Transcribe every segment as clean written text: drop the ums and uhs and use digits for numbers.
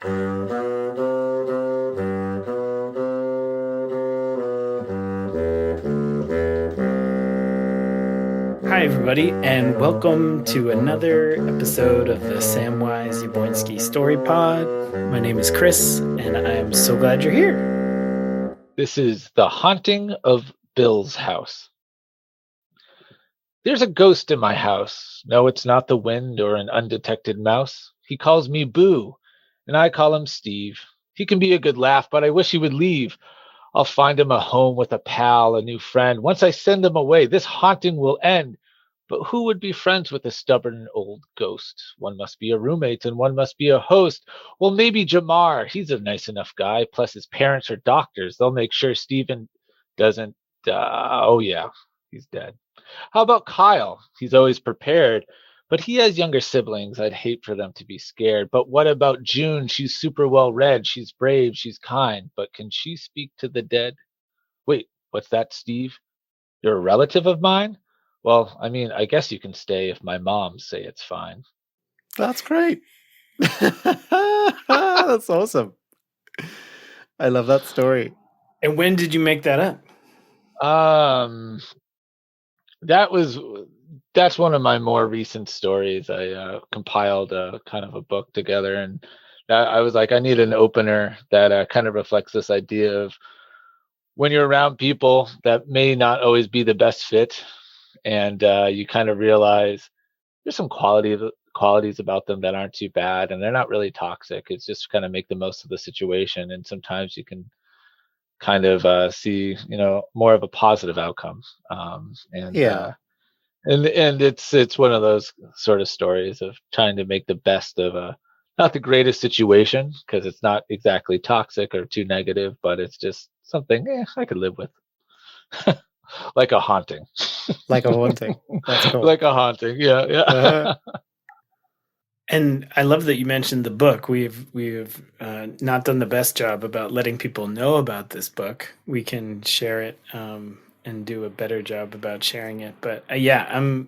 Hi, everybody, and welcome to another episode of the Samwise Yaboinski Story Pod. My name is Chris, and I am so glad you're here. This is The Haunting of Bill's House. There's a ghost in my house. No, it's not the wind or an undetected mouse. He calls me Boo, and I call him Steve. He can be a good laugh, but I wish he would leave. I'll find him a home with a pal, a new friend. Once I send him away, this haunting will end. But who would be friends with a stubborn old ghost? One must be a roommate and one must be a host. Well, maybe Jamar. He's a nice enough guy. Plus, his parents are doctors. They'll make sure Steven doesn't. Oh, yeah, he's dead. How about Kyle? He's always prepared, but he has younger siblings. I'd hate for them to be scared. But what about June? She's super well read. She's brave. She's kind. But can she speak to the dead? Wait, what's that, Steve? You're a relative of mine? Well, I mean, I guess you can stay if my mom say it's fine. That's great. That's awesome. I love that story. And when did you make that up? That's one of my more recent stories. I compiled a kind of a book together, and I was like, I need an opener that kind of reflects this idea of when you're around people that may not always be the best fit, and you kind of realize there's some qualities about them that aren't too bad, and they're not really toxic. It's just kind of make the most of the situation, and sometimes you can kind of see, more of a positive outcome. And Yeah. and it's one of those sort of stories of trying to make the best of a not the greatest situation because it's not exactly toxic or too negative, but it's just something I could live with. Like a haunting. Like a haunting. That's cool. Like a haunting. Yeah, yeah. Uh-huh. And I love that you mentioned the book. We've not done the best job about letting people know about this book. We can share it and do a better job about sharing it. But yeah, I'm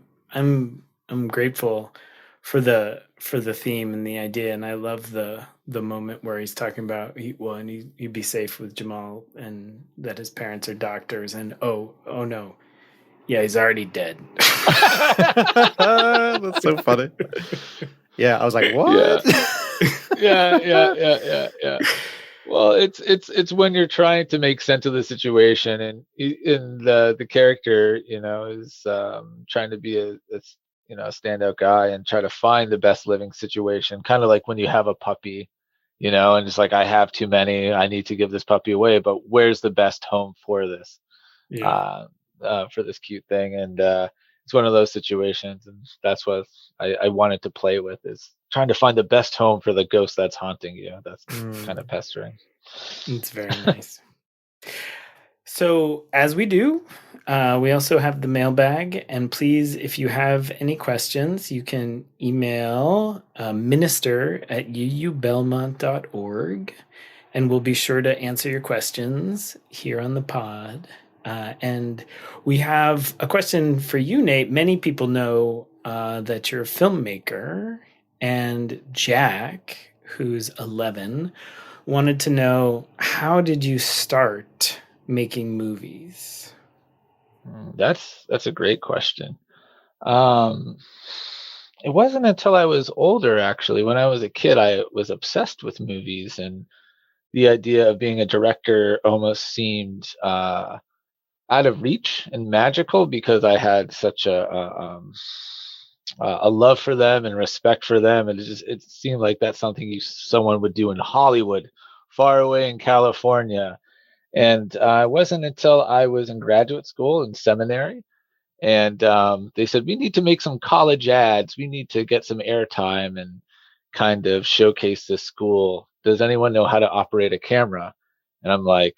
grateful for the theme and the idea, and I love the moment where he's talking about he'd be safe with Jamal and that his parents are doctors, and oh no, yeah, he's already dead. That's so funny. Yeah, I was like, what? Yeah. Well, it's when you're trying to make sense of the situation, and in the character, is trying to be a standout guy and try to find the best living situation. Kind of like when you have a puppy, and it's like I have too many, I need to give this puppy away, but where's the best home for this? Yeah. For this cute thing, and it's one of those situations, and that's what I wanted to play with, is trying to find the best home for the ghost that's haunting you. That's kind of pestering. It's very nice. So, as we do, we also have the mailbag. And please, if you have any questions, you can email minister@uubelmont.org, and we'll be sure to answer your questions here on the pod. And we have a question for you, Nate. Many people know that you're a filmmaker, and Jack, who's 11, wanted to know, how did you start making movies? That's a great question. Um, it wasn't until I was older, actually. When I was a kid, I was obsessed with movies, and the idea of being a director almost seemed out of reach and magical because I had such a love for them and respect for them, and it seemed like that's something someone would do in Hollywood, far away in California. And it wasn't until I was in graduate school and seminary, and they said we need to make some college ads. We need to get some airtime and kind of showcase this school. Does anyone know how to operate a camera? And I'm like,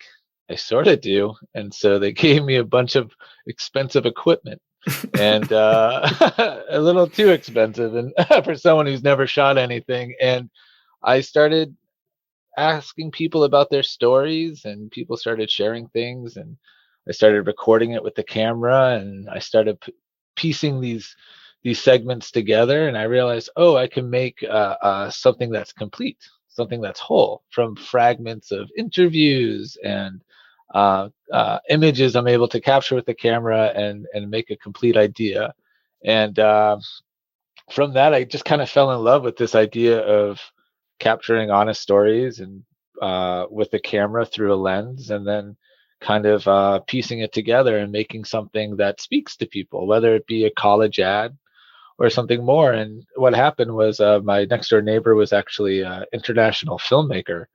I sort of do. And so they gave me a bunch of expensive equipment, and a little too expensive, and for someone who's never shot anything. And I started asking people about their stories, and people started sharing things, and I started recording it with the camera, and I started piecing these segments together, and I realized, oh, I can make something that's complete, something that's whole from fragments of interviews and images I'm able to capture with the camera and make a complete idea. And from that, I just kind of fell in love with this idea of capturing honest stories and with the camera through a lens, and then kind of piecing it together and making something that speaks to people, whether it be a college ad or something more. And what happened was my next door neighbor was actually an international filmmaker,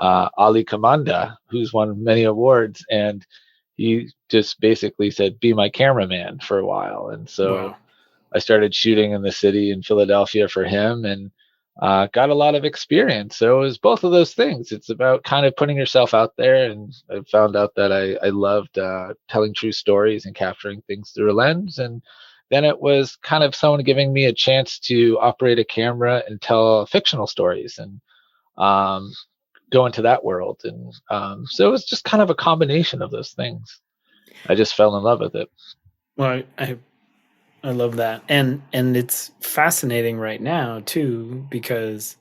Ali Kamanda, who's won many awards, and he just basically said, "Be my cameraman" for a while. And so Wow. I started shooting in the city in Philadelphia for him, and got a lot of experience. So it was both of those things. It's about kind of putting yourself out there, and I found out that I loved telling true stories and capturing things through a lens. And then it was kind of someone giving me a chance to operate a camera and tell fictional stories and um, go into that world. And so it was just kind of a combination of those things. I just fell in love with it. Well, I love that, and it's fascinating right now too, because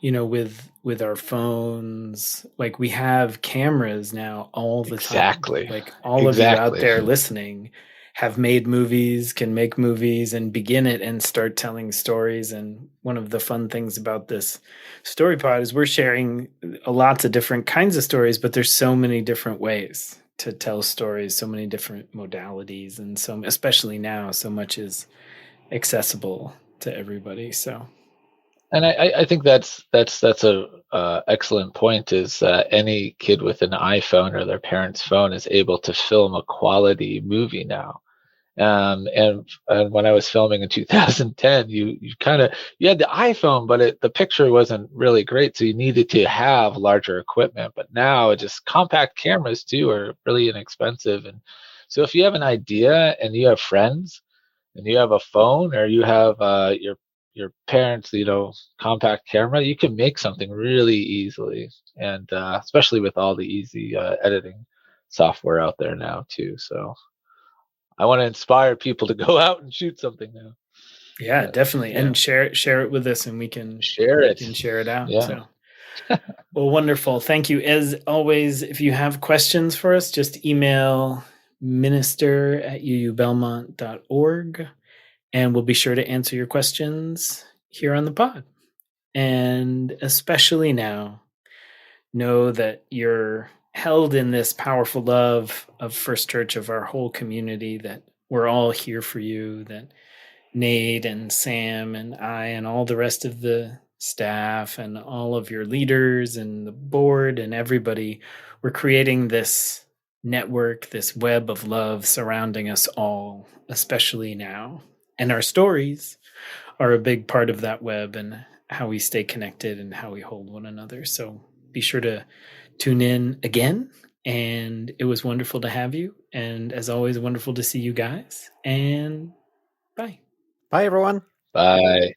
with our phones, like, we have cameras now all the Exactly. time. Like, all of you out there listening have made movies, can make movies, and begin it and start telling stories. And one of the fun things about this story pod is we're sharing lots of different kinds of stories, but there's so many different ways to tell stories, so many different modalities, and so, especially now, so much is accessible to everybody. So, And I think that's a excellent point. Is any kid with an iPhone or their parents' phone is able to film a quality movie now. And when I was filming in 2010, you had the iPhone, but the picture wasn't really great, so you needed to have larger equipment. But now, just compact cameras too are really inexpensive. And so if you have an idea and you have friends and you have a phone, or you have your parents, compact camera, you can make something really easily. And especially with all the easy editing software out there now too. So I want to inspire people to go out and shoot something now. yeah, definitely. Yeah. And share it with us, and we can share it out. Yeah. So, well, wonderful. Thank you. As always, if you have questions for us, just email minister@uubelmont.org, and we'll be sure to answer your questions here on the pod. And especially now, know that you're held in this powerful love of First Church, of our whole community, that we're all here for you, that Nate and Sam and I and all the rest of the staff and all of your leaders and the board and everybody, we're creating this network, this web of love surrounding us all, especially now. And our stories are a big part of that web, and how we stay connected and how we hold one another. So be sure to tune in again. And it was wonderful to have you. And as always, wonderful to see you guys. And bye. Bye, everyone. Bye.